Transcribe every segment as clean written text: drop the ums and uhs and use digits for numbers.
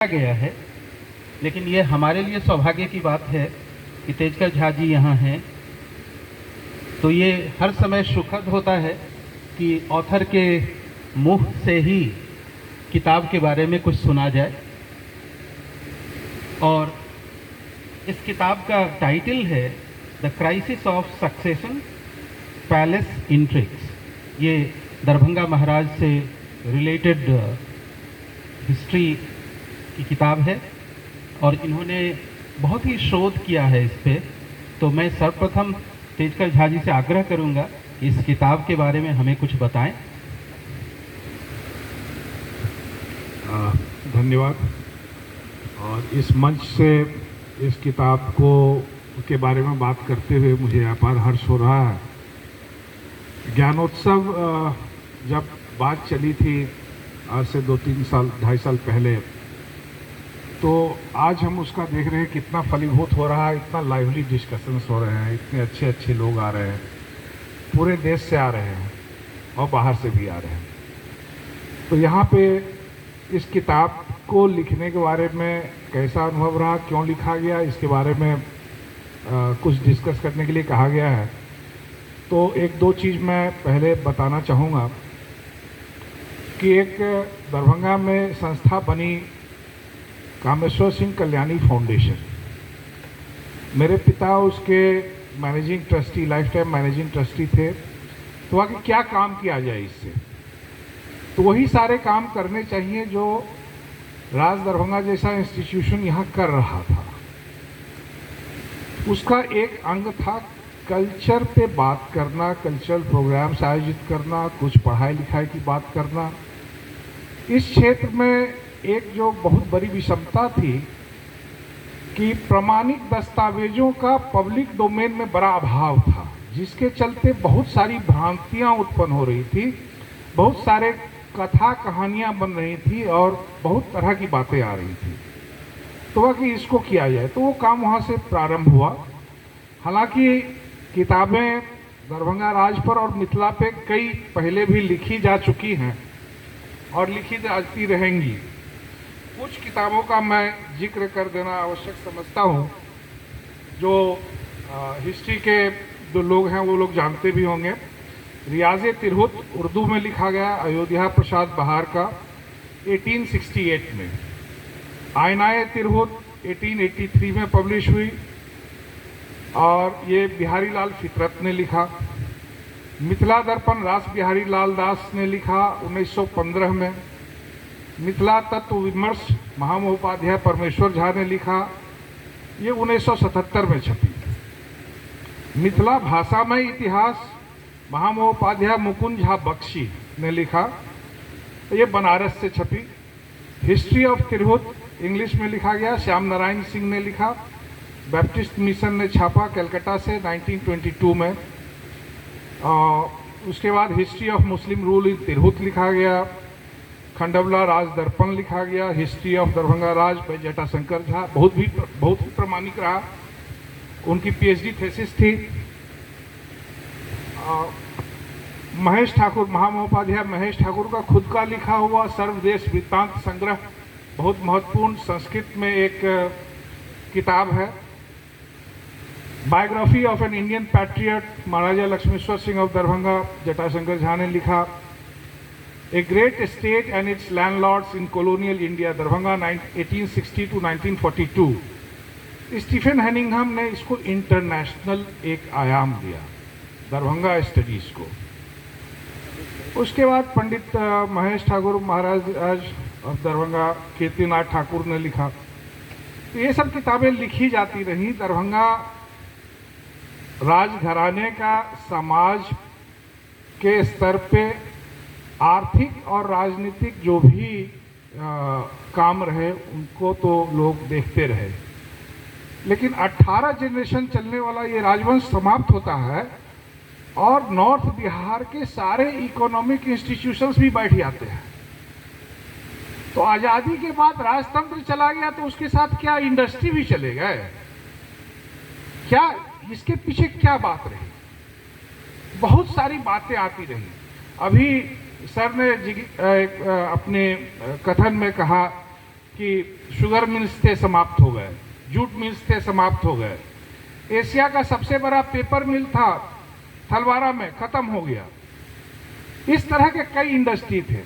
गया है, लेकिन ये हमारे लिए सौभाग्य की बात है कि तेजकर झा जी यहाँ हैं। तो ये हर समय सुखद होता है कि ऑथर के मुंह से ही किताब के बारे में कुछ सुना जाए। और इस किताब का टाइटल है the crisis of succession palace intrigues. ये दरभंगा महाराज से रिलेटेड हिस्ट्री की किताब है और इन्होंने बहुत ही शोध किया है इस पे। तो मैं सर्वप्रथम तेजकर झा जी से आग्रह करूंगा इस किताब के बारे में हमें कुछ बताएं। धन्यवाद। और इस मंच से इस किताब के बारे में बात करते हुए मुझे अपार हर्ष हो रहा है। ज्ञानोत्सव जब बात चली थी आज से 2-3 साल 2.5 साल पहले, तो आज हम उसका देख रहे हैं कितना फलीभूत हो रहा है, इतना लाइवली डिस्कशंस हो रहे हैं, इतने अच्छे अच्छे लोग आ रहे हैं, पूरे देश से आ रहे हैं और बाहर से भी आ रहे हैं। तो यहाँ पे इस किताब को लिखने के बारे में कैसा अनुभव रहा, क्यों लिखा गया, इसके बारे में कुछ डिस्कस करने के लिए कहा गया है। तो 1-2 चीज़ मैं पहले बताना चाहूँगा कि एक दरभंगा में संस्था बनी कामेश्वर सिंह कल्याणी फाउंडेशन। मेरे पिता उसके managing trustee, life time managing trustee थे। तो आगे क्या काम किया जाए इससे, तो वही सारे काम करने चाहिए जो राज दरभंगा जैसा इंस्टीट्यूशन यहाँ कर रहा था। उसका एक अंग था कल्चर पे बात करना, कल्चरल प्रोग्राम्स आयोजित करना, कुछ पढ़ाई लिखाई की बात करना। इस क्षेत्र में एक जो बहुत बड़ी विषमता थी कि प्रमाणिक दस्तावेजों का पब्लिक डोमेन में बड़ा अभाव था, जिसके चलते बहुत सारी भ्रांतियां उत्पन्न हो रही थी, बहुत सारे कथा कहानियां बन रही थी और बहुत तरह की बातें आ रही थी। तो वह कि इसको किया जाए, तो वो काम वहाँ से प्रारंभ हुआ। हालांकि किताबें दरभंगा राज पर और मिथिला पे कई पहले भी लिखी जा चुकी हैं और लिखी जाती रहेंगी। कुछ किताबों का मैं जिक्र कर देना आवश्यक समझता हूँ, जो हिस्ट्री के जो लोग हैं वो लोग जानते भी होंगे। रियाज़े तिरहुत उर्दू में लिखा गया अयोध्या प्रसाद बहार का 1868 में। आयनाए तिरहुत 1883 में पब्लिश हुई और ये बिहारी लाल फितरत ने लिखा। मिथिला दर्पण रास बिहारी लाल दास ने लिखा 1915 में। मिथिला तत्व विमर्श महामहोपाध्याय परमेश्वर झा ने लिखा, ये 1977 में छपी। मिथिला भाषामय इतिहास महामहोपाध्याय मुकुंद झा बख्शी ने लिखा, ये बनारस से छपी। हिस्ट्री ऑफ तिरहुत इंग्लिश में लिखा गया, श्याम नारायण सिंह ने लिखा। बैप्टिस्ट मिशन ने छापा कलकत्ता से 1922 में। उसके बाद history of Muslim rule in Tirhut लिखा गया। खंडवला राज दर्पण लिखा गया। History of Darbhanga Raj by Jatashankar Jha बहुत ही प्रामाणिक रहा, उनकी पीएचडी थीसिस थी। महेश ठाकुर, महामहोपाध्याय महेश ठाकुर का खुद का लिखा हुआ सर्वदेश वृत्तांत संग्रह बहुत महत्वपूर्ण संस्कृत में एक किताब है। Biography of an Indian patriot Maharaja Lakshmeshwar Singh of Darbhanga Jatashankar Jha ने लिखा। A great state and its landlords in colonial India Darbhanga 1860 to 1942। Stephen हेनिंघम ने इसको इंटरनेशनल एक आयाम दिया दरभंगा स्टडीज को। उसके बाद पंडित महेश ठाकुर महाराज ऑफ दरभंगा कीर्तिनाथ ठाकुर ने लिखा। तो ये सब किताबें लिखी जाती रहीं। दरभंगा राजघराने का समाज के स्तर पे आर्थिक और राजनीतिक जो भी काम रहे उनको तो लोग देखते रहे, लेकिन 18 जनरेशन चलने वाला ये राजवंश समाप्त होता है और नॉर्थ बिहार के सारे इकोनॉमिक इंस्टीट्यूशंस भी बैठ जाते हैं। तो आज़ादी के बाद राजतंत्र चला गया, तो उसके साथ क्या इंडस्ट्री भी चले गए? क्या इसके पीछे क्या बात रही? बहुत सारी बातें आती रही। अभी सर ने अपने कथन में कहा कि शुगर मिल्स थे समाप्त हो गए, जूट मिल्स थे समाप्त हो गए, एशिया का सबसे बड़ा पेपर मिल था थलवारा में, खत्म हो गया। इस तरह के कई इंडस्ट्री थे।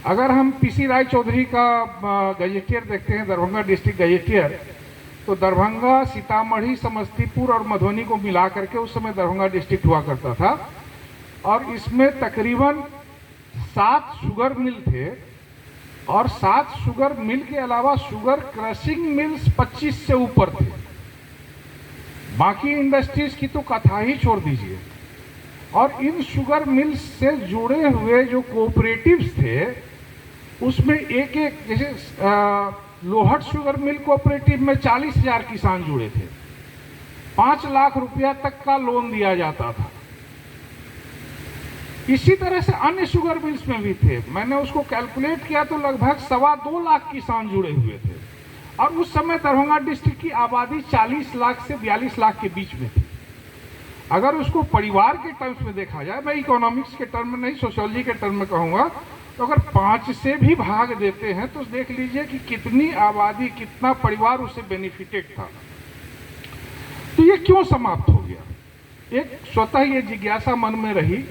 अगर हम पीसी राय चौधरी का गजेटियर देखते हैं, दरभंगा डिस्ट्रिक्ट गजेटियर, तो दरभंगा, सीतामढ़ी, समस्तीपुर और मधुबनी को मिला करके उस समय दरभंगा डिस्ट्रिक्ट हुआ करता था, और इसमें तकरीबन 7 शुगर मिल थे, और 7 शुगर मिल के अलावा शुगर क्रशिंग मिल्स 25 से ऊपर थे। बाकी इंडस्ट्रीज की तो कथा ही छोड़ दीजिए। और इन शुगर मिल्स से जुड़े हुए जो कोऑपरेटिव्स थे, उसमें एक एक, जैसे लोहट शुगर मिल कोऑपरेटिव में 40,000 किसान जुड़े थे, 5 लाख रुपया तक का लोन दिया जाता था। इसी तरह से अन्य शुगर मिल्स में भी थे। मैंने उसको कैलकुलेट किया तो लगभग 2.25 लाख किसान जुड़े हुए थे, और उस समय दरभंगा डिस्ट्रिक्ट की आबादी 40 लाख से 42 लाख के बीच में थी। अगर उसको परिवार के टर्म्स में देखा जाए, मैं इकोनॉमिक्स के टर्म में नहीं, सोशियोलॉजी के टर्म में कहूँगा, तो अगर 5 से भी भाग देते हैं तो देख लीजिए कि कितनी आबादी, कितना परिवार उससे बेनिफिटेड था। तो ये क्यों समाप्त हो गया? एक स्वतः ये जिज्ञासा मन में रही।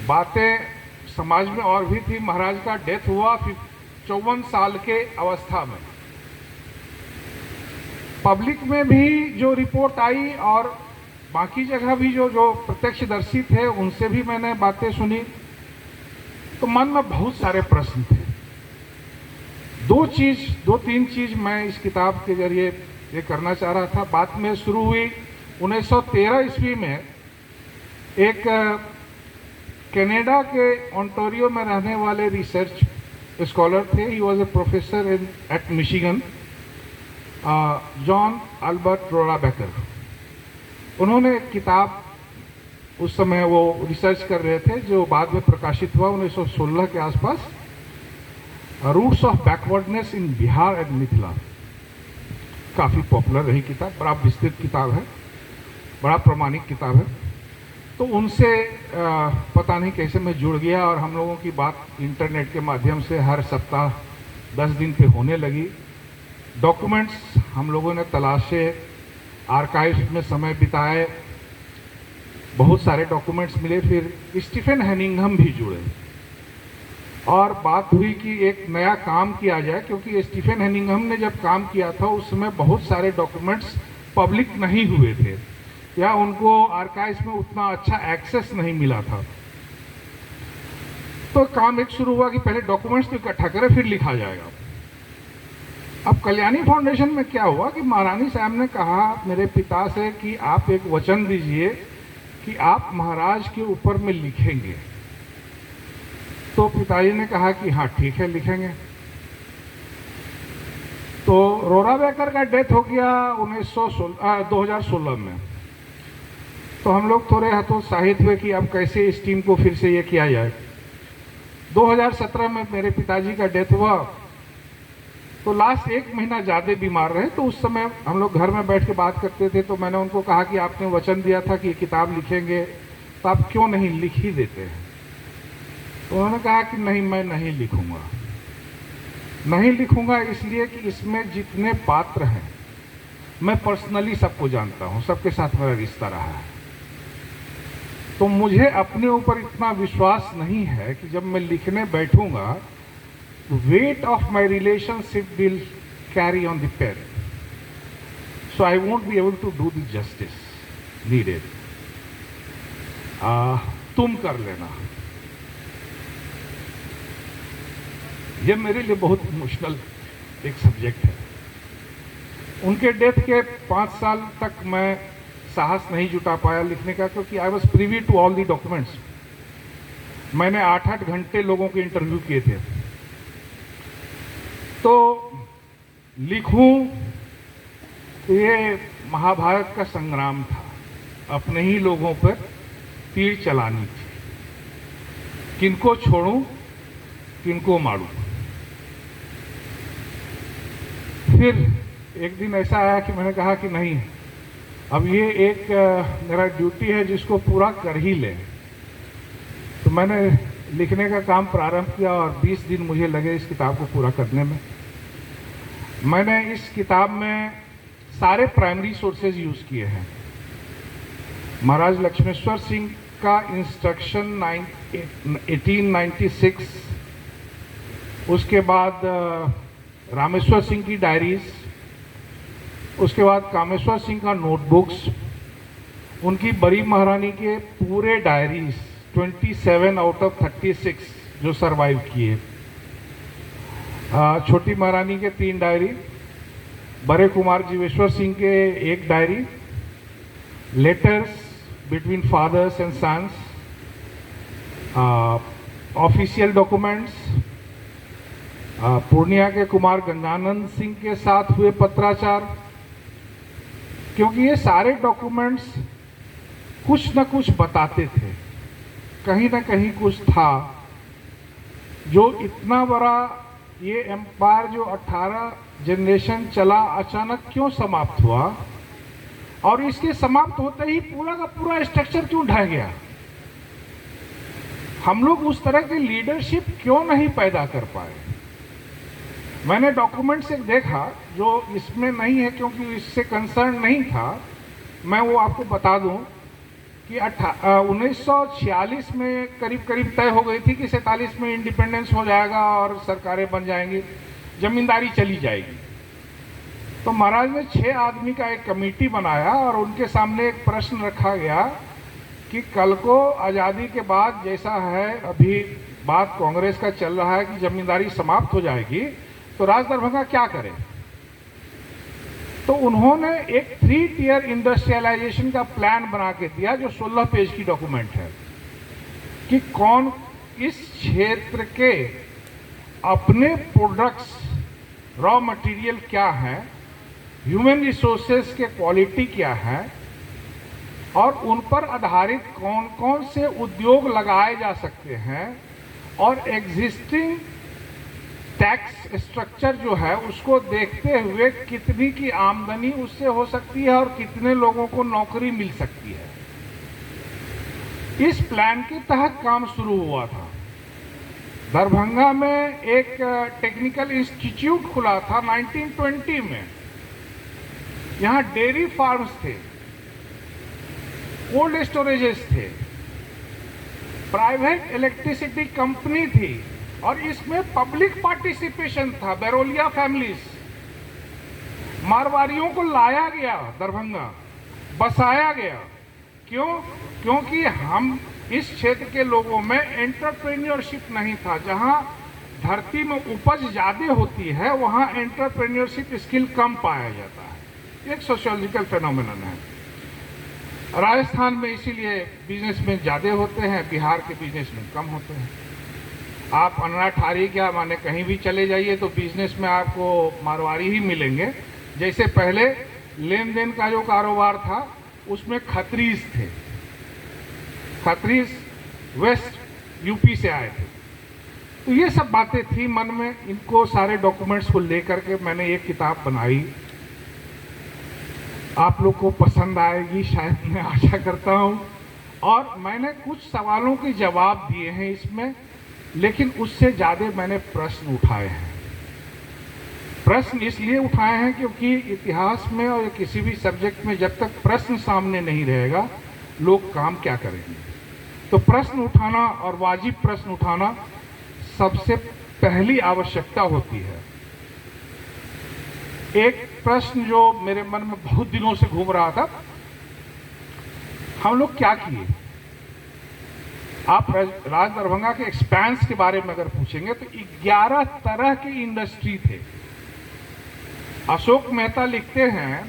बातें समाज में और भी थी। महाराज का डेथ हुआ 54 साल के अवस्था में। पब्लिक में भी जो रिपोर्ट आई और बाकी जगह भी जो प्रत्यक्षदर्शी थे उनसे भी मैंने बातें सुनी, तो मन में बहुत सारे प्रश्न थे। 2-3 चीज मैं इस किताब के जरिए ये करना चाह रहा था। बात में शुरू हुई 1913 ईस्वी में। एक कनाडा के ओंटारियो में रहने वाले रिसर्च स्कॉलर थे, he was a professor at Michigan, John Albert Rorabacher. उन्होंने एक किताब, उस समय वो रिसर्च कर रहे थे, जो बाद में प्रकाशित हुआ 1916 के आसपास, roots of backwardness in Bihar and Mithila. काफ़ी पॉपुलर रही किताब, बड़ा विस्तृत किताब है, बड़ा प्रामाणिक किताब है। तो उनसे पता नहीं कैसे मैं जुड़ गया, और हम लोगों की बात इंटरनेट के माध्यम से हर सप्ताह 10 दिन पे होने लगी। डॉक्यूमेंट्स हम लोगों ने तलाशे, आर्काइव्स में समय बिताए, बहुत सारे डॉक्यूमेंट्स मिले। फिर स्टीफन हनिंघम भी जुड़े, और बात हुई कि एक नया काम किया जाए, क्योंकि स्टीफन हनिंघम ने जब काम किया था उस समय बहुत सारे डॉक्यूमेंट्स पब्लिक नहीं हुए थे, या उनको आर्काइव्स में उतना अच्छा एक्सेस नहीं मिला था। तो काम एक शुरू हुआ कि पहले डॉक्यूमेंट्स तो इकट्ठा करें, फिर लिखा जाएगा। अब कल्याणी फाउंडेशन में क्या हुआ कि महारानी साहब ने कहा मेरे पिता से कि आप एक वचन दीजिए कि आप महाराज के ऊपर में लिखेंगे। तो पिताजी ने कहा कि हाँ ठीक है, लिखेंगे। तो रोराबेकर का डेथ हो गया 2016 में। तो हम लोग थोड़े हतोत्साहित हुए कि अब कैसे इस टीम को फिर से ये किया जाए। 2017 में मेरे पिताजी का डेथ हुआ, तो लास्ट 1 महीना ज़्यादा बीमार रहे। तो उस समय हम लोग घर में बैठ के बात करते थे, तो मैंने उनको कहा कि आपने वचन दिया था कि ये किताब लिखेंगे, तो आप क्यों नहीं लिख ही देते हैं? तो उन्होंने कहा कि नहीं, मैं नहीं लिखूंगा। नहीं लिखूंगा इसलिए कि इसमें जितने पात्र हैं मैं पर्सनली सबको जानता हूँ, सबके साथ मेरा रिश्ता रहा है। तो मुझे अपने ऊपर इतना विश्वास नहीं है कि जब मैं लिखने बैठूंगा weight of my relationship will carry on the pen, so I won't be able to do the justice needed. तुम कर लेना, ये मेरे लिए बहुत इमोशनल एक सब्जेक्ट है। उनके डेथ के 5 साल तक मैं साहस नहीं जुटा पाया लिखने का, क्योंकि I was privy to all the documents. मैंने 8-8 घंटे लोगों के इंटरव्यू किए थे। तो लिखूं, ये महाभारत का संग्राम था, अपने ही लोगों पर तीर चलानी थी, किनको छोड़ूं किनको मारूं। फिर एक दिन ऐसा आया कि मैंने कहा कि नहीं, अब ये एक मेरा ड्यूटी है जिसको पूरा कर ही लें। तो मैंने लिखने का काम प्रारंभ किया और 20 दिन मुझे लगे इस किताब को पूरा करने में। मैंने इस किताब में सारे प्राइमरी सोर्सेज यूज़ किए हैं। महाराज लक्ष्मेश्वर सिंह का इंस्ट्रक्शन 1896, उसके बाद रामेश्वर सिंह की डायरीज, उसके बाद कामेश्वर सिंह का नोटबुक्स, उनकी बड़ी महारानी के पूरे डायरीज 27 आउट ऑफ 36 जो सरवाइव किए, छोटी महारानी के 3 डायरी, बड़े कुमार जीवेश्वर सिंह के 1 diary, letters between fathers and sons, official documents, Purnia के कुमार गंगानंद सिंह के साथ हुए पत्राचार, क्योंकि ये सारे डॉक्यूमेंट्स कुछ न कुछ बताते थे, कहीं ना कहीं कुछ था जो इतना बड़ा ये एम्पायर जो 18 जनरेशन चला अचानक क्यों समाप्त हुआ, और इसके समाप्त होते ही पूरा का पूरा स्ट्रक्चर क्यों ढह गया। हम लोग उस तरह की लीडरशिप क्यों नहीं पैदा कर पाए। मैंने डॉक्यूमेंट्स एक देखा जो इसमें नहीं है क्योंकि इससे कंसर्न नहीं था, मैं वो आपको बता दूं कि 1946 में करीब करीब तय हो गई थी कि 47 में इंडिपेंडेंस हो जाएगा और सरकारें बन जाएंगी, जमींदारी चली जाएगी। तो महाराज ने 6 आदमी का एक कमेटी बनाया और उनके सामने एक प्रश्न रखा गया कि कल को आज़ादी के बाद जैसा है अभी बात कांग्रेस का चल रहा है कि जमींदारी समाप्त हो जाएगी, तो राज दरभंगा क्या करें। तो उन्होंने एक 3 टियर इंडस्ट्रियलाइजेशन का प्लान बना के दिया जो 16 पेज की डॉक्यूमेंट है कि कौन इस क्षेत्र के अपने प्रोडक्ट्स, रॉ मटेरियल क्या है, ह्यूमन रिसोर्सेज के क्वालिटी क्या है, और उन पर आधारित कौन कौन से उद्योग लगाए जा सकते हैं, और एग्जिस्टिंग टैक्स स्ट्रक्चर जो है उसको देखते हुए कितनी की आमदनी उससे हो सकती है और कितने लोगों को नौकरी मिल सकती है। इस प्लान के तहत काम शुरू हुआ था। दरभंगा में एक टेक्निकल इंस्टीट्यूट खुला था 1920 में। यहाँ डेयरी फार्म्स थे, कोल्ड स्टोरेजेस थे, प्राइवेट इलेक्ट्रिसिटी कंपनी थी, और इसमें पब्लिक पार्टिसिपेशन था। बैरोलिया फैमिलीज, मारवाड़ियों को लाया गया दरभंगा, बसाया गया। क्यों? क्योंकि हम इस क्षेत्र के लोगों में एंटरप्रेन्योरशिप नहीं था। जहां धरती में उपज ज्यादा होती है वहां एंटरप्रेन्योरशिप स्किल कम पाया जाता है। एक सोशियोलॉजिकल फेनोमेनन है। राजस्थान में इसीलिए बिजनेसमैन ज्यादा होते हैं, बिहार के बिजनेसमैन कम होते हैं। आप अनाठारी क्या माने कहीं भी चले जाइए तो बिजनेस में आपको मारवाड़ी ही मिलेंगे। जैसे पहले लेन देन का जो कारोबार था उसमें खत्रीज थे, खत्रीज वेस्ट यूपी से आए थे। तो ये सब बातें थी मन में, इनको सारे डॉक्यूमेंट्स को लेकर के मैंने एक किताब बनाई। आप लोग को पसंद आएगी शायद, मैं आशा करता हूँ। और मैंने कुछ सवालों के जवाब दिए हैं इसमें, लेकिन उससे ज़्यादा मैंने प्रश्न उठाए हैं। प्रश्न इसलिए उठाए हैं क्योंकि इतिहास में और किसी भी सब्जेक्ट में जब तक प्रश्न सामने नहीं रहेगा लोग काम क्या करेंगे। तो प्रश्न उठाना और वाजिब प्रश्न उठाना सबसे पहली आवश्यकता होती है। एक प्रश्न जो मेरे मन में बहुत दिनों से घूम रहा था, हम लोग क्या किए। आप राज दरभंगा के एक्सपेंस के बारे में अगर पूछेंगे तो 11 तरह के इंडस्ट्री थे। अशोक मेहता लिखते हैं,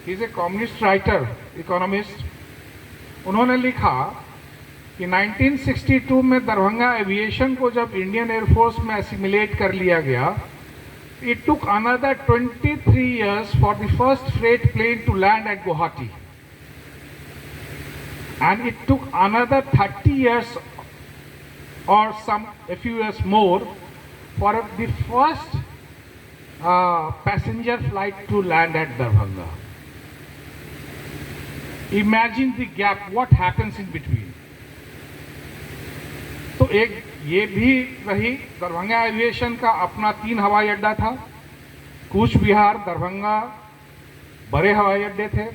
he is a communist writer, economist. उन्होंने लिखा कि 1962 में दरभंगा एविएशन को जब इंडियन एयरफोर्स में एसिमिलेट कर लिया गया, it took another 23 years for the first freight plane to land at Guwahati. And it took another 30 years or a few years more for the first passenger flight to land at Darbhanga. Imagine the gap, what happens in between. तो एक ये भी रही। Darbhanga aviation का अपना 3 हवाई अड्डा था। कूच बिहार, दरभंगा बड़े हवाई अड्डे थे।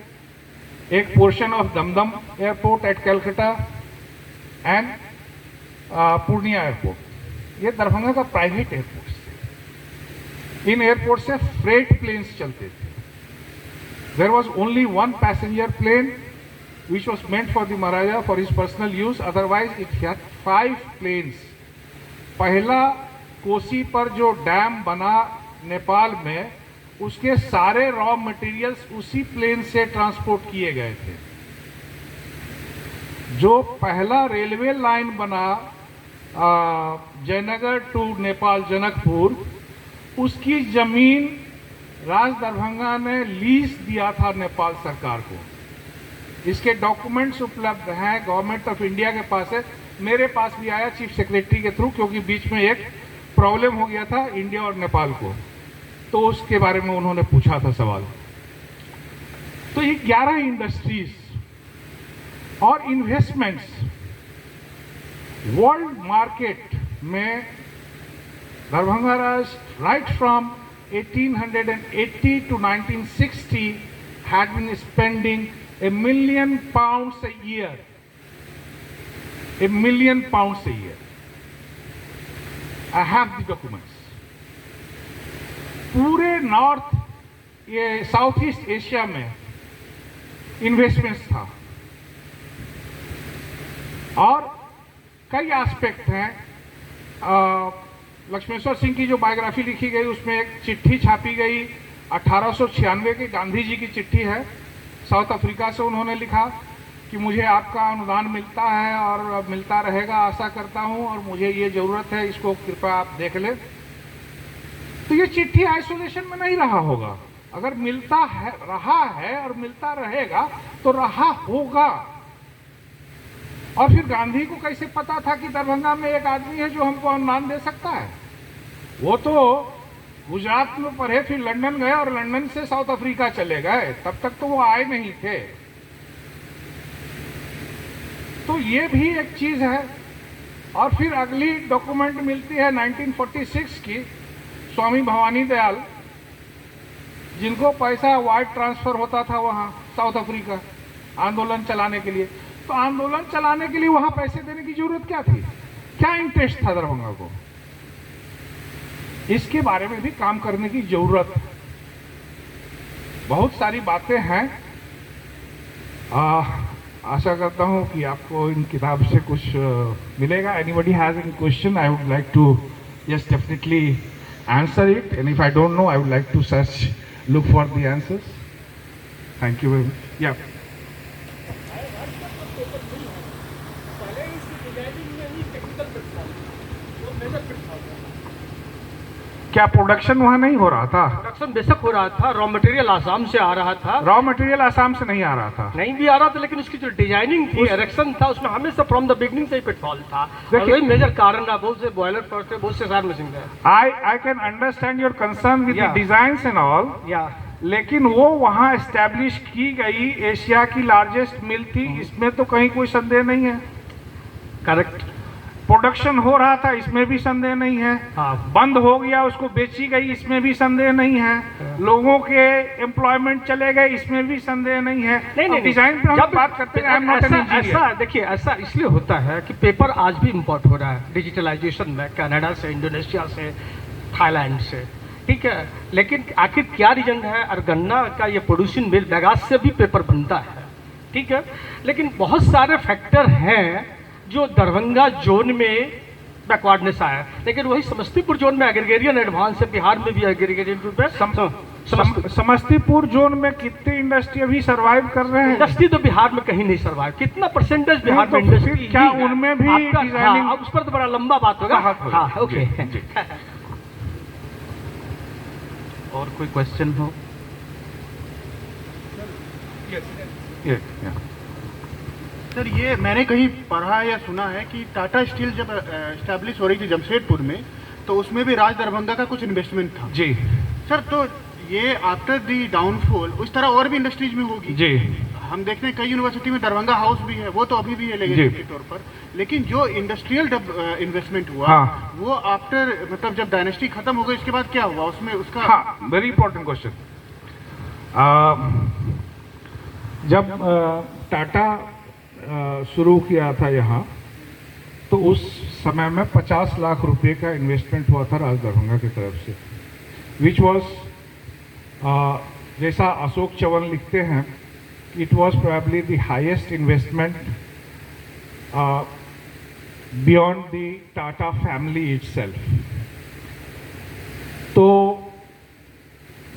एक portion of Dum Dum airport at Calcutta and Purnia airport, ये दरभंगा का प्राइवेट एयरपोर्ट थे। इन एयरपोर्ट से फ्रेट प्लेन्स चलते थे। There was only 1 passenger plane which was meant for the Maharaja for his personal use, otherwise it had 5 planes। पहला कोसी पर जो डैम बना नेपाल में, उसके सारे रॉ मटेरियल्स उसी प्लेन से ट्रांसपोर्ट किए गए थे। जो पहला रेलवे लाइन बना जयनगर टू नेपाल जनकपुर, उसकी जमीन राज दरभंगा ने लीज दिया था नेपाल सरकार को। इसके डॉक्यूमेंट्स उपलब्ध हैं, गवर्नमेंट ऑफ इंडिया के पास है, मेरे पास भी आया चीफ सेक्रेटरी के थ्रू, क्योंकि बीच में एक प्रॉब्लम हो गया था इंडिया और नेपाल को, तो उसके बारे में उन्होंने पूछा था सवाल। तो ये 11 इंडस्ट्रीज और इन्वेस्टमेंट्स वर्ल्ड मार्केट में दरभंगा राज right from 1880 to 1960 had been spending £1 million a year, £1 million a year. I have the documents. पूरे नॉर्थ, ये साउथ ईस्ट एशिया में इन्वेस्टमेंट्स था। और कई एस्पेक्ट हैं। लक्ष्मेश्वर सिंह की जो बायोग्राफी लिखी गई, उसमें एक चिट्ठी छापी गई 1896 की, गांधी जी की चिट्ठी है। साउथ अफ्रीका से उन्होंने लिखा कि मुझे आपका अनुदान मिलता है और मिलता रहेगा, आशा करता हूं, और मुझे ये ज़रूरत है, इसको कृपया आप देख लें। तो ये चिट्ठी आइसोलेशन में नहीं रहा होगा। अगर मिलता है, रहा है और मिलता रहेगा तो रहा होगा। और फिर गांधी को कैसे पता था कि दरभंगा में एक आदमी है जो हमको अनुदान दे सकता है? वो तो गुजरात में पढ़े, फिर लंदन गए और लंदन से साउथ अफ्रीका चले गए, तब तक तो वो आए नहीं थे। तो ये भी एक चीज है। और फिर अगली डॉक्यूमेंट मिलती है 1946 की, स्वामी भवानी दयाल, जिनको पैसा वायर ट्रांसफर होता था वहां साउथ अफ्रीका आंदोलन चलाने के लिए। तो आंदोलन चलाने के लिए वहां पैसे देने की जरूरत क्या थी? क्या इंटरेस्ट था दरभंगा को? इसके बारे में भी काम करने की जरूरत है। बहुत सारी बातें हैं। आशा करता हूं कि आपको इन किताब से कुछ मिलेगा। Anybody has any question, I would like to yes definitely answer it, and if I don't know I would like to search, look for the answers. Thank you very much. या क्या प्रोडक्शन वहाँ नहीं हो रहा था? Production बेशक हो रहा था, रॉ मटेरियल आसाम से आ रहा था। रॉ मटेरियल आसाम से नहीं आ रहा था, नहीं भी आ रहा था, लेकिन उसकी जो डिजाइनिंग थी, इरेक्शन था, उसमें हमेशा फ्रॉम द बिगनिंग से ही पिटफॉल था। और वही मेजर कारण था। बहुत से बॉयलर पड़ते, बहुत से सार मशीन थे। I can understand your concern with the designs and all, लेकिन वो वहाँ एस्टैब्लिश की गई एशिया की लार्जेस्ट मिल थी, इसमें तो कहीं कोई संदेह नहीं है। करेक्ट। प्रोडक्शन हो रहा था, इसमें भी संदेह नहीं है। बंद हो गया, उसको बेची गई, इसमें भी संदेह नहीं है। लोगों के एम्प्लॉयमेंट चले गए, इसमें भी संदेह नहीं है। नहीं, डिजाइन पे हम बात करते हैं। ऐसा देखिए, ऐसा इसलिए होता है कि पेपर आज भी इम्पोर्ट हो रहा है डिजिटलाइजेशन में, कनाडा से, इंडोनेशिया से, थाईलैंड से, ठीक है। लेकिन आखिर क्या रीजन है? और गन्ना का ये प्रोड्यूसिंग मिल बैगास से भी पेपर बनता है, ठीक है। लेकिन बहुत सारे फैक्टर हैं जो दरभंगा जोन में बैकवर्डनेस आया, लेकिन वही समस्तीपुर जोन में एग्रीगेरियन एडवांस है, बिहार में भी एग्रीगेरियन रूप है। समस्तीपुर जोन में कितनी इंडस्ट्री अभी सर्वाइव कर रहे हैं? इंडस्ट्री तो बिहार में कहीं नहीं सर्वाइव। कितना परसेंटेज बिहार में इंडस्ट्री? क्या उनमें भी डिजाइनिंग? उस पर तो बड़ा लंबा बात होगा। हाँ, ओके। और कोई क्वेश्चन हो? सर, ये मैंने कहीं पढ़ा या सुना है कि टाटा स्टील जब एस्टैब्लिश हो रही थी जमशेदपुर में, तो उसमें भी राज दरभंगा का कुछ इन्वेस्टमेंट था। जी सर, तो ये आफ्टर दी डाउनफॉल उस तरह और भी इंडस्ट्रीज में होगी? जी, हम देखते हैं कई यूनिवर्सिटी में दरभंगा हाउस भी है, वो तो अभी भी है लेगेसी के तौर पर, लेकिन जो इंडस्ट्रियल इन्वेस्टमेंट हुआ हाँ। वो आफ्टर मतलब जब डायनेस्टी खत्म हो गई उसके बाद क्या हुआ उसमें उसका? हाँ, वेरी इंपॉर्टेंट क्वेश्चन। जब टाटा शुरू किया था यहाँ, तो उस समय में 50 लाख रुपए का इन्वेस्टमेंट हुआ था राज दरभंगा की तरफ से, विच वॉज जैसा अशोक चवन लिखते हैं, it was probably the highest investment beyond the Tata family itself. तो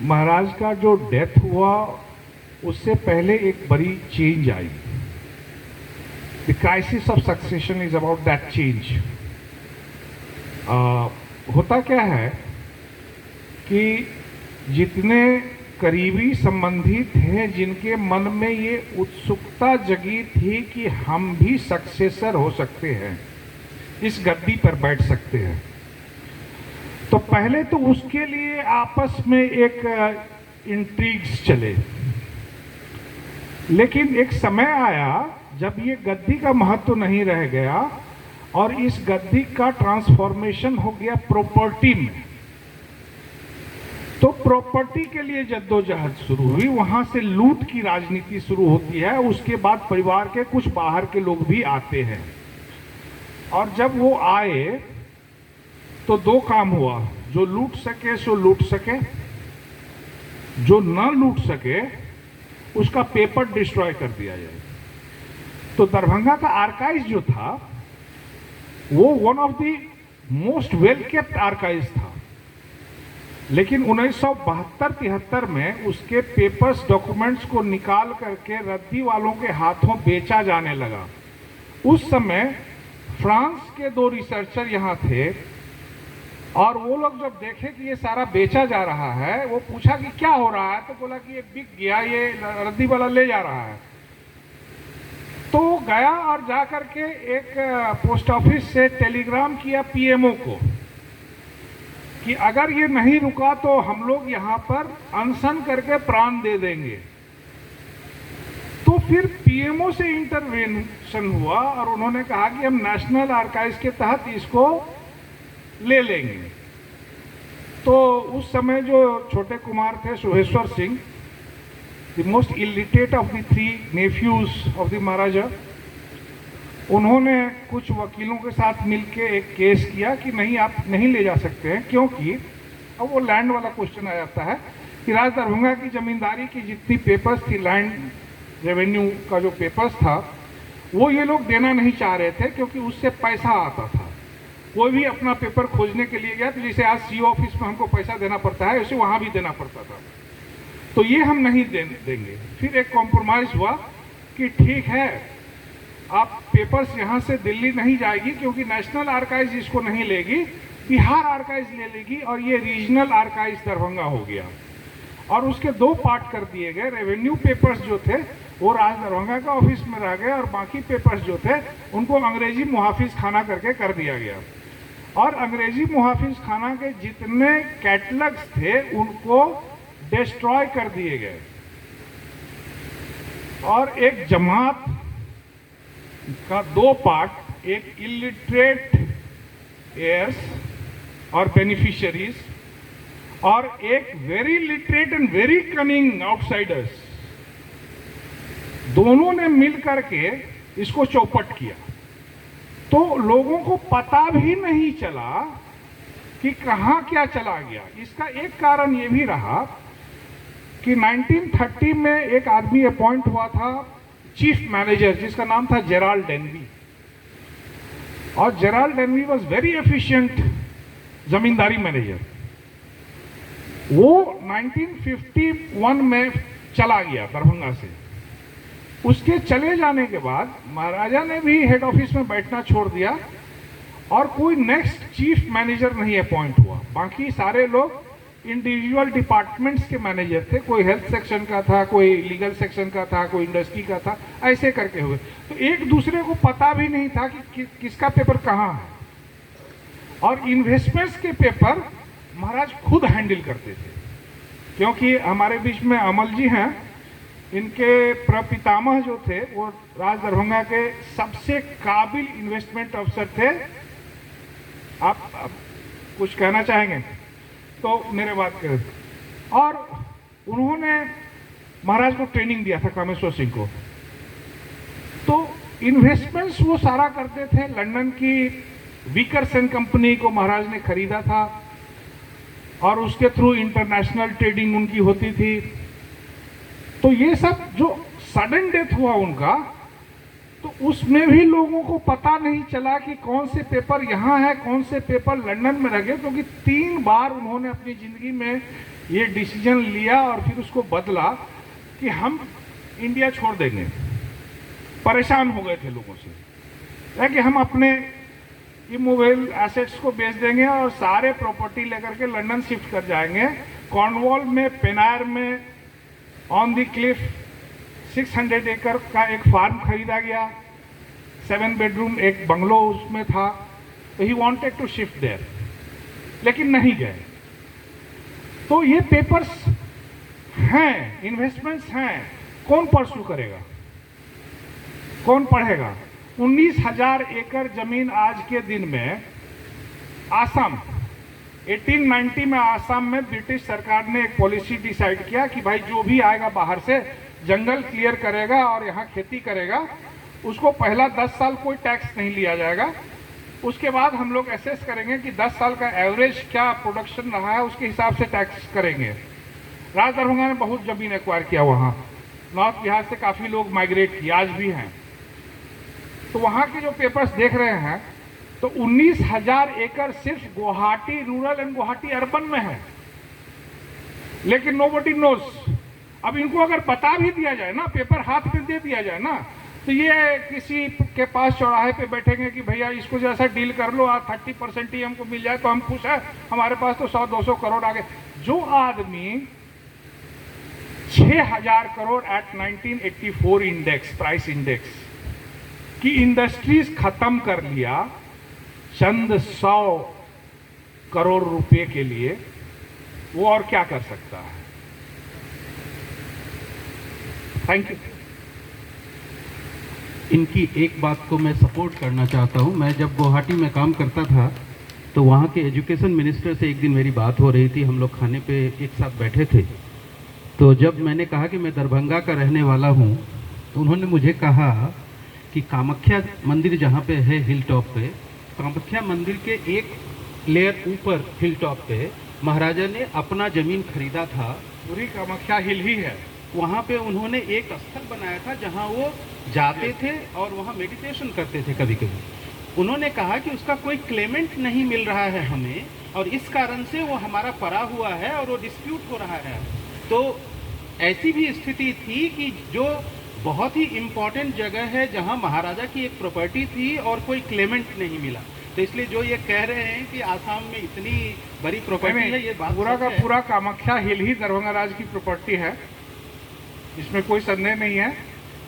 महाराज का जो डेथ हुआ उससे पहले एक बड़ी change I. The crisis of succession is about that change. होता क्या है कि जितने करीबी संबंधी थे जिनके मन में ये उत्सुकता जगी थी कि हम भी सक्सेसर हो सकते हैं, इस गद्दी पर बैठ सकते हैं, तो पहले तो उसके लिए आपस में एक इंट्रीग्स चले। लेकिन एक समय आया जब ये गद्दी का महत्व नहीं रह गया और इस गद्दी का ट्रांसफॉर्मेशन हो गया प्रॉपर्टी में। तो प्रॉपर्टी के लिए जद्दोजहद शुरू हुई, वहां से लूट की राजनीति शुरू होती है। उसके बाद परिवार के कुछ बाहर के लोग भी आते हैं, और जब वो आए तो दो काम हुआ, जो लूट सके सो लूट सके, जो न लूट सके उसका पेपर डिस्ट्रॉय कर दिया जाए। तो दरभंगा का आर्काइव जो था वो one of the most well kept archive था, लेकिन 1972-73 में उसके पेपर्स डॉक्यूमेंट्स को निकाल करके रद्दी वालों के हाथों बेचा जाने लगा। उस समय फ्रांस के 2 रिसर्चर यहाँ थे, और वो लोग जब देखे कि ये सारा बेचा जा रहा है, वो पूछा कि क्या हो रहा है, तो बोला कि ये बिक गया, ये रद्दी वाला ले जा रहा है। तो गया और जा करके एक पोस्ट ऑफिस से टेलीग्राम किया पीएमओ को कि अगर ये नहीं रुका तो हम लोग यहाँ पर अनशन करके प्राण दे देंगे। तो फिर पीएमओ से इंटरवेंशन हुआ और उन्होंने कहा कि हम नेशनल आर्काइव्स के तहत इसको ले लेंगे। तो उस समय जो छोटे कुमार थे, Suheshwar Singh, the most illiterate of the 3 nephews of the Maharaja, उन्होंने कुछ वकीलों के साथ मिलके एक केस किया कि नहीं, आप नहीं ले जा सकते हैं, क्योंकि अब वो लैंड वाला क्वेश्चन आ जाता है कि राज दरभंगा की जमींदारी की जितनी पेपर्स थी, लैंड रेवेन्यू का जो पेपर्स था, वो ये लोग देना नहीं चाह रहे थे, क्योंकि उससे पैसा आता था। कोई भी अपना पेपर खोजने के लिए गया तो जैसे आज सीओ ऑफिस में हमको पैसा देना पड़ता है, वैसे वहाँ भी देना पड़ता था। तो ये हम नहीं देंगे। फिर एक कॉम्प्रोमाइज हुआ कि ठीक है, आप पेपर्स यहाँ से दिल्ली नहीं जाएगी, क्योंकि नेशनल आर्काइव्स इसको नहीं लेगी, बिहार आर्काइव्स ले लेगी, और ये रीजनल आर्काइव्स दरभंगा हो गया। और उसके 2 पार्ट कर दिए गए। रेवेन्यू पेपर्स जो थे वो राज दरभंगा का ऑफिस में रह गए, और बाकी पेपर्स जो थे उनको अंग्रेजी मुहाफिज खाना करके कर दिया गया। और अंग्रेजी मुहाफिज खाना के जितने कैटलॉग्स थे उनको डिस्ट्रॉय कर दिए गए, और एक जमात का 2 पार्ट, एक इलिटरेट heirs और बेनिफिशियरीज, और एक very literate and very cunning outsiders, दोनों ने मिल करके इसको चौपट किया। तो लोगों को पता भी नहीं चला कि कहाँ क्या चला गया। इसका एक कारण ये भी रहा कि 1930 में एक आदमी अपॉइंट हुआ था चीफ मैनेजर, जिसका नाम था जेराल्ड डेनवी, और Gerald Denvy was very efficient zamindari manager. वो 1951 में चला गया दरभंगा से। उसके चले जाने के बाद महाराजा ने भी हेड ऑफिस में बैठना छोड़ दिया, और कोई नेक्स्ट चीफ मैनेजर नहीं अपॉइंट हुआ। बाकी सारे लोग इंडिविजुअल डिपार्टमेंट्स के मैनेजर थे, कोई हेल्थ सेक्शन का था, कोई लीगल सेक्शन का था, कोई इंडस्ट्री का था, ऐसे करके हुए। तो एक दूसरे को पता भी नहीं था कि किसका पेपर कहाँ है। और इन्वेस्टमेंट्स के पेपर महाराज खुद हैंडल करते थे, क्योंकि हमारे बीच में अमल जी हैं, इनके प्रपितामह जो थे वो राज दरभंगा के सबसे काबिल इन्वेस्टमेंट अफसर थे। आप कुछ कहना चाहेंगे तो मेरे बात करें। और उन्होंने महाराज को ट्रेनिंग दिया था, कामेश्वर सिंह को। तो इन्वेस्टमेंट्स वो सारा करते थे। लंदन की विकरसन कंपनी को महाराज ने खरीदा था और उसके थ्रू इंटरनेशनल ट्रेडिंग उनकी होती थी। तो ये सब जो सडन डेथ हुआ उनका, तो उसमें भी लोगों को पता नहीं चला कि कौन से पेपर यहाँ है, कौन से पेपर लंदन में रह गए, क्योंकि 3 बार उन्होंने अपनी ज़िंदगी में ये डिसीजन लिया और फिर उसको बदला कि हम इंडिया छोड़ देंगे। परेशान हो गए थे लोगों से कि हम अपने इमोवेबल एसेट्स को बेच देंगे और सारे प्रॉपर्टी लेकर के लंदन शिफ्ट कर जाएंगे। कॉर्नवॉल में, पेनायर में, ऑन द क्लिफ 600 एकड़ का एक फार्म खरीदा गया, 7 बेडरूम एक बंगलो उसमें था। तो he wanted to shift there, लेकिन नहीं गए। तो ये पेपर्स हैं, इन्वेस्टमेंट्स हैं, कौन परस्यू करेगा, कौन पढ़ेगा? 19,000 एकड़ जमीन आज के दिन में आसाम, 1890 में आसाम में ब्रिटिश सरकार ने एक पॉलिसी डिसाइड किया कि भाई जो भी आएगा बाहर से जंगल क्लियर करेगा और यहाँ खेती करेगा, उसको पहला 10 साल कोई टैक्स नहीं लिया जाएगा। उसके बाद हम लोग एसेस करेंगे कि 10 साल का एवरेज क्या प्रोडक्शन रहा है, उसके हिसाब से टैक्स करेंगे। राज दरभंगा ने बहुत जमीन एक्वायर किया वहाँ। नॉर्थ बिहार से काफ़ी लोग माइग्रेट किए, आज भी हैं। तो वहाँ के जो पेपर्स देख रहे हैं, तो 19,000 एकड़ सिर्फ Guwahati rural and Guwahati urban में है, लेकिन नोबडी नोज। अब इनको अगर बता भी दिया जाए ना, पेपर हाथ में दे दिया जाए ना, तो ये किसी के पास चौराहे पे बैठेंगे कि भैया इसको जैसा डील कर लो, 30% ही हमको मिल जाए तो हम खुश हैं, हमारे पास तो 100-200 करोड़ आ गए। जो आदमी 6,000 crore at 1984 index, price index की इंडस्ट्रीज खत्म कर लिया चंद 100 करोड़ रुपए के लिए, वो और क्या कर सकता है? Thank you. इनकी एक बात को मैं सपोर्ट करना चाहता हूं। मैं जब गुवाहाटी में काम करता था तो वहाँ के एजुकेशन मिनिस्टर से एक दिन मेरी बात हो रही थी। हम लोग खाने पे एक साथ बैठे थे। तो जब मैंने कहा कि मैं दरभंगा का रहने वाला हूँ, तो उन्होंने मुझे कहा कि कामाख्या मंदिर जहाँ पे है हिल टॉप पे, कामाख्या मंदिर के एक लेयर ऊपर हिल टॉप पे महाराजा ने अपना ज़मीन खरीदा था। पूरी कामाख्या हिल ही है। वहाँ पे उन्होंने एक स्थल बनाया था जहाँ वो जाते थे और वहाँ मेडिटेशन करते थे कभी कभी। उन्होंने कहा कि उसका कोई क्लेमेंट नहीं मिल रहा है हमें, और इस कारण से वो हमारा पड़ा हुआ है और वो डिस्प्यूट हो रहा है। तो ऐसी भी स्थिति थी कि जो बहुत ही इम्पोर्टेंट जगह है जहाँ महाराजा की एक प्रॉपर्टी थी और कोई क्लेमेंट नहीं मिला। तो इसलिए जो ये कह रहे हैं कि आसाम में इतनी बड़ी प्रॉपर्टी है, ये बात पूरा का पूरा कामाख्या हिल ही दरभंगा राज की प्रॉपर्टी है, इसमें कोई संदेह नहीं है।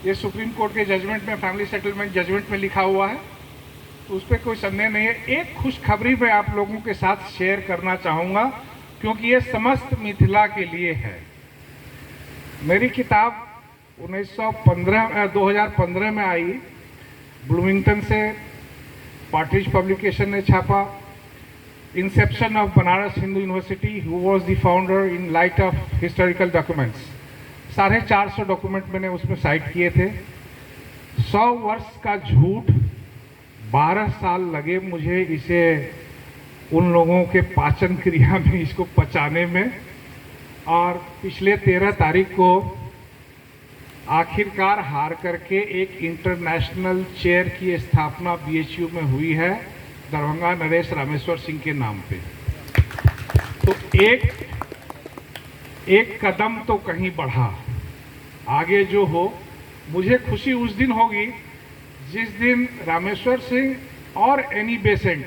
ये सुप्रीम कोर्ट के जजमेंट में, फैमिली सेटलमेंट जजमेंट में लिखा हुआ है, तो उस पर कोई संदेह नहीं है। एक खुशखबरी मैं आप लोगों के साथ शेयर करना चाहूँगा, क्योंकि ये समस्त मिथिला के लिए है। मेरी किताब 2015 में आई, ब्लूमिंगटन से पार्ट्रिज पब्लिकेशन ने छापा। Inception of Banaras Hindu university, who was the founder in light of historical documents. 450 document मैंने उसमें साइट किए थे। 100 वर्ष का झूठ, 12 साल लगे मुझे इसे उन लोगों के पाचन क्रिया में इसको पचाने में, और पिछले 13 तारीख को आखिरकार हार करके एक इंटरनेशनल चेयर की स्थापना BHU में हुई है, दरभंगा नरेश रामेश्वर सिंह के नाम पे। तो एक कदम तो कहीं बढ़ा, आगे जो हो। मुझे खुशी उस दिन होगी जिस दिन रामेश्वर सिंह और एनी बेसेंट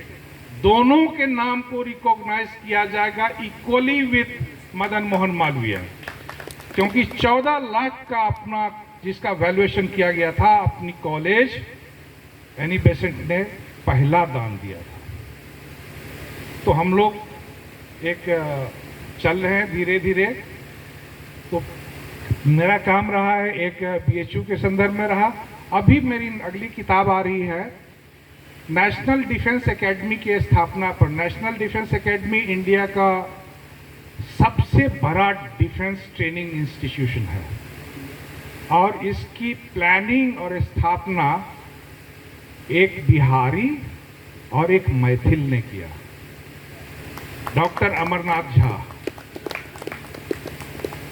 दोनों के नाम को रिकॉग्नाइज किया जाएगा इक्वली विथ मदन मोहन मालवीय, क्योंकि 14 लाख का अपना जिसका वैल्यूएशन किया गया था अपनी कॉलेज, एनी बेसेंट ने पहला दान दिया था। तो हम लोग एक चल रहे हैं धीरे धीरे। तो मेरा काम रहा है एक बीएचयू के संदर्भ में रहा। अभी मेरी अगली किताब आ रही है नेशनल डिफेंस एकेडमी की स्थापना पर। नेशनल डिफेंस एकेडमी इंडिया का सबसे बड़ा डिफेंस ट्रेनिंग इंस्टीट्यूशन है और इसकी प्लानिंग और स्थापना एक बिहारी और एक मैथिल ने किया, doctor Amarnath Jha.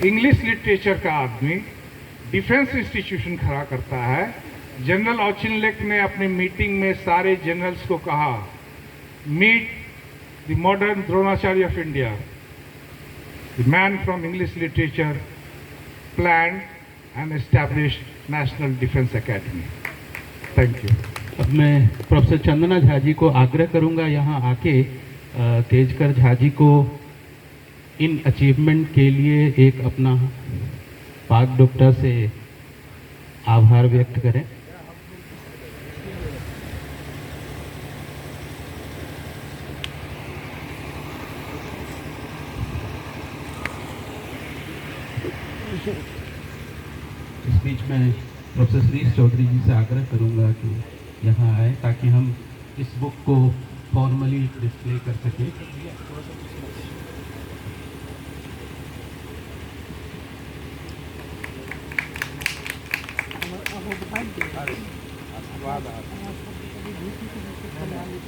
English literature का आदमी डिफेंस इंस्टीट्यूशन खड़ा करता है। जनरल ऑचिनलेक ने अपनी मीटिंग में सारे जनरल्स को कहा, meet the modern Dronacharya of India, the man from English literature plan and established national defence academy. Thank you. अब मैं प्रोफेसर चंदना झा जी को आग्रह करूंगा यहाँ आके तेजकर झा जी को इन अचीवमेंट के लिए एक अपना पाक डुपटा से आभार व्यक्त करें। इस बीच में प्रोफेसर श्रीश चौधरी जी से आग्रह करूंगा कि यहाँ आए ताकि हम इस बुक को फॉर्मली डिस्प्ले कर सकें।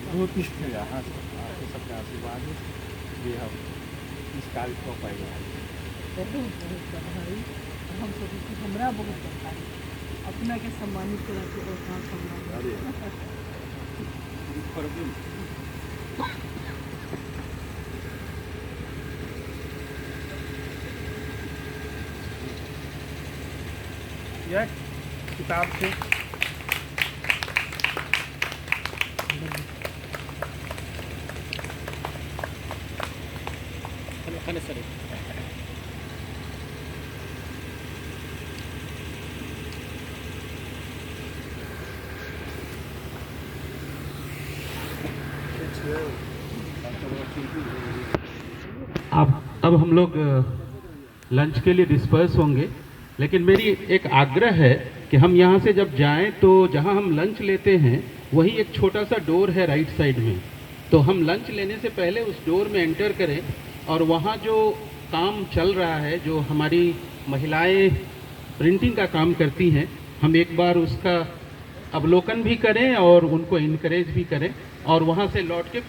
बहुत यहाँ सबका आशीर्वाद ये हम इस कार्य को पाएगा। हम सोचे कि हमरा बहुत पता है अपना के सम्मानित करा के और काम सम्मान यह किताब से अब हम लोग लंच के लिए डिस्पर्स होंगे, लेकिन मेरी एक आग्रह है कि हम यहाँ से जब जाएं तो जहाँ हम लंच लेते हैं वही एक छोटा सा डोर है राइट साइड में, तो हम लंच लेने से पहले उस डोर में एंटर करें और वहाँ जो काम चल रहा है, जो हमारी महिलाएं प्रिंटिंग का काम करती हैं, हम एक बार उसका अवलोकन भी करें और उनको इनकरेज भी करें और वहाँ से लौट के फिर